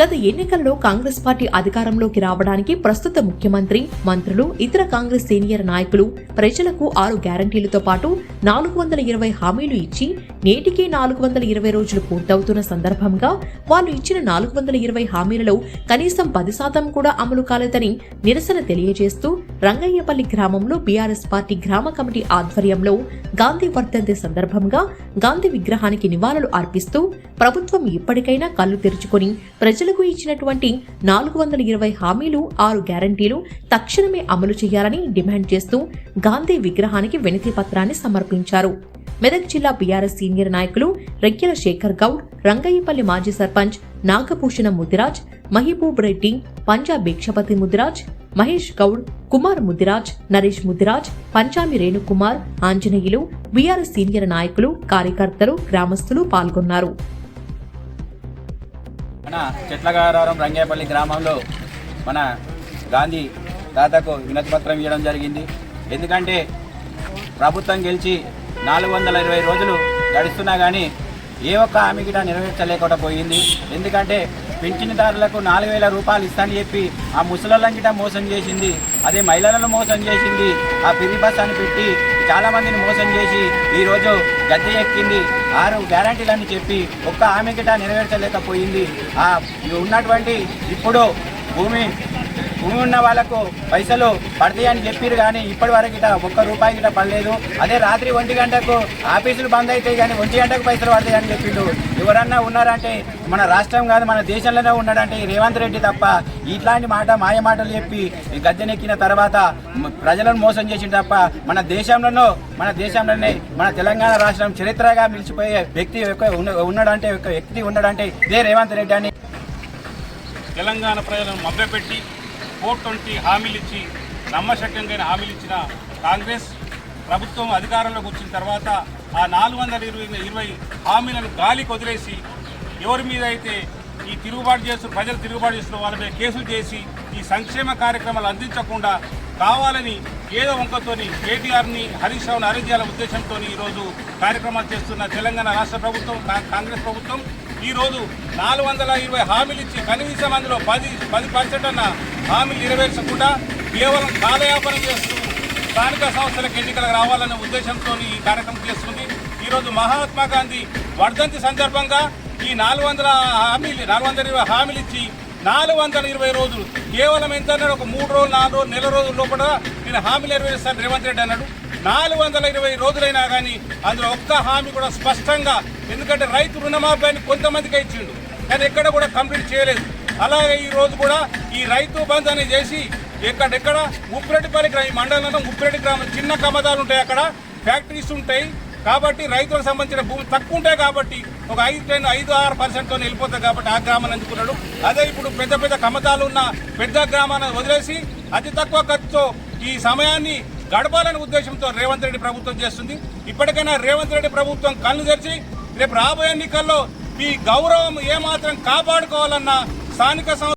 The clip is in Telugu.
గత ఎన్నికల్లో కాంగ్రెస్ పార్టీ అధికారంలోకి రావడానికి ప్రస్తుత ముఖ్యమంత్రి, మంత్రులు, ఇతర కాంగ్రెస్ సీనియర్ నాయకులు ప్రజలకు 6 గ్యారంటీలతో పాటు 420 హామీలు ఇచ్చి నేటికి 420 రోజులు పూర్తవుతున్న సందర్భంగా వాళ్ళు ఇచ్చిన 420 హామీలలో కనీసం 10% కూడా అమలు కాలేదని నిరసన తెలియజేస్తూ రంగయ్యపల్లి గ్రామంలో బీఆర్ఎస్ పార్టీ గ్రామ కమిటీ ఆధ్వర్యంలో గాంధీ వర్ధంతి సందర్భంగా గాంధీ విగ్రహానికి నివాళులు అర్పిస్తూ ప్రభుత్వం ఇప్పటికైనా కళ్లు తెరుచుకొని ప్రజలకు ఇచ్చినటువంటి 420 హామీలు, 6 గ్యారంటీలు తక్షణమే అమలు చేయాలని డిమాండ్ చేస్తూ గాంధీ విగ్రహానికి వినతి పత్రాన్ని సమర్పించారు. మెదక్ జిల్లా బీఆర్ఎస్ సీనియర్ నాయకులు రెక్కెల శేఖర్ గౌడ్, రంగయ్యపల్లి మాజీ సర్పంచ్ నాగభూషణ ముదిరాజ్, మహబూబ్ రెడ్డి, పంజా భిక్షపతి ముదిరాజ్, మహేష్ గౌడ్, కుమార్ ముదిరాజ్, నరేష్ ముదిరాజ్, పంచామి రేణుకుమార్, ఆంజనేయులు, బీఆర్ఎస్ సీనియర్ నాయకులు, కార్యకర్తలు, గ్రామస్తులు పాల్గొన్నారు. మన చెట్లగారం రంగయ్యపల్లి గ్రామంలో మన గాంధీ తాతకు వినతి పత్రం ఇవ్వడం జరిగింది. ఎందుకంటే ప్రభుత్వం గెలిచి 420 రోజులు గడుస్తున్నా కానీ ఏ ఒక్క హామీ గిట నెరవేర్చలేకుండా పోయింది. ఎందుకంటే పింఛన్దారులకు 4,000 రూపాయలు ఇస్తానని చెప్పి ఆ ముసలోళ్ళని గిట మోసం చేసింది. అదే మహిళలను మోసం చేసింది. ఆ పిరి బస్ అని పెట్టి చాలామందిని మోసం చేసి ఈరోజు గద్దె ఎక్కింది. 6 గ్యారంటీలని చెప్పి ఒక్క హామీ గిట నెరవేర్చలేకపోయింది. ఉన్నటువంటి ఇప్పుడు భూమి ఉన్న వాళ్ళకు పైసలు పడతాయని చెప్పారు కానీ ఇప్పటి వరకు గిట ₹1 గిట పడలేదు. అదే రాత్రి 1 గంటకు ఆఫీసులు బంద్ అవుతాయి కానీ 1 గంటకు పైసలు పడతాయని చెప్పిండు. ఎవరన్నా ఉన్నారంటే మన రాష్ట్రం కాదు మన దేశంలోనే ఉన్నాడంటే రేవంత్ రెడ్డి తప్ప. ఇట్లాంటి మాయ మాటలు చెప్పి గద్దెనెక్కిన తర్వాత ప్రజలను మోసం చేసిన తప్ప మన దేశంలోనే మన తెలంగాణ రాష్ట్రం చరిత్రగా నిలిచిపోయే వ్యక్తి ఉన్నాడంటే ఇదే రేవంత్ రెడ్డి అని. తెలంగాణ ప్రజలను మభ్యపెట్టి 420 హామీలు ఇచ్చి నమ్మశక్యంగా హామీలు ఇచ్చిన కాంగ్రెస్ ప్రభుత్వం అధికారంలోకి వచ్చిన తర్వాత ఆ 420 హామీలను గాలికి వదిలేసి ఎవరి మీద అయితే ఈ ప్రజలు తిరుగుబాటు చేస్తున్న వాళ్ళ మీద కేసులు చేసి ఈ సంక్షేమ కార్యక్రమాలు అందించకుండా కావాలని ఏదో వంకతోని కేటీఆర్ని హరీష్ రావుని అరెస్ట్ చేయాలనే ఉద్దేశంతో ఈరోజు కార్యక్రమాలు చేస్తున్న తెలంగాణ రాష్ట్ర ప్రభుత్వం, కాంగ్రెస్ ప్రభుత్వం ఈరోజు 420 హామీలు ఇచ్చి కనీసం అందులో 10% అన్న హామీలు నెరవేర్చకుండా కేవలం కాలయాపన చేస్తూ స్థానిక సంస్థలకు ఎన్నికలకు రావాలనే ఉద్దేశంతో ఈ కార్యక్రమం చేస్తుంది. ఈరోజు మహాత్మా గాంధీ వర్ధంతి సందర్భంగా ఈ 420 హామీలు ఇచ్చి 420 రోజులు కేవలం ఎంత అన్నాడు, ఒక 3 రోజులు 4 రోజులు నెల రోజుల లోపల నేను హామీలు నెరవేరుస్తాను రేవంత్ రెడ్డి అన్నాడు. 420 రోజులైనా కానీ అందులో ఒక్క హామీ కూడా స్పష్టంగా, ఎందుకంటే రైతు రుణమాఫీ అని కొంతమందికి ఇచ్చిండు కానీ ఎక్కడ కూడా కంప్లీట్ చేయలేదు. అలాగే ఈ రోజు కూడా ఈ రైతు బంధు అని చేసి ఎక్కడెక్కడ ఉప్పిరెడ్డిపల్లి ఈ మండలంలో ఉప్పిరెడ్డి గ్రామం చిన్న కమతాలు ఉంటాయి, అక్కడ ఫ్యాక్టరీస్ ఉంటాయి కాబట్టి రైతులకు సంబంధించిన భూమి తక్కువ ఉంటాయి కాబట్టి ఒక 5-6%తో వెళ్ళిపోతాయి కాబట్టి ఆ గ్రామాన్ని అందుకున్నాడు. అదే ఇప్పుడు పెద్ద కమతాలు ఉన్న పెద్ద గ్రామాన్ని వదిలేసి అతి తక్కువ ఖర్చుతో ఈ సమయాన్ని గడపాలనే ఉద్దేశంతో రేవంత్ రెడ్డి ప్రభుత్వం చేస్తుంది. ఇప్పటికైనా రేవంత్ రెడ్డి ప్రభుత్వం కళ్ళు తెరిచి రేపు రాబోయే ఎన్నికల్లో మీ గౌరవం ఏమాత్రం కాపాడుకోవాలన్న స్థానిక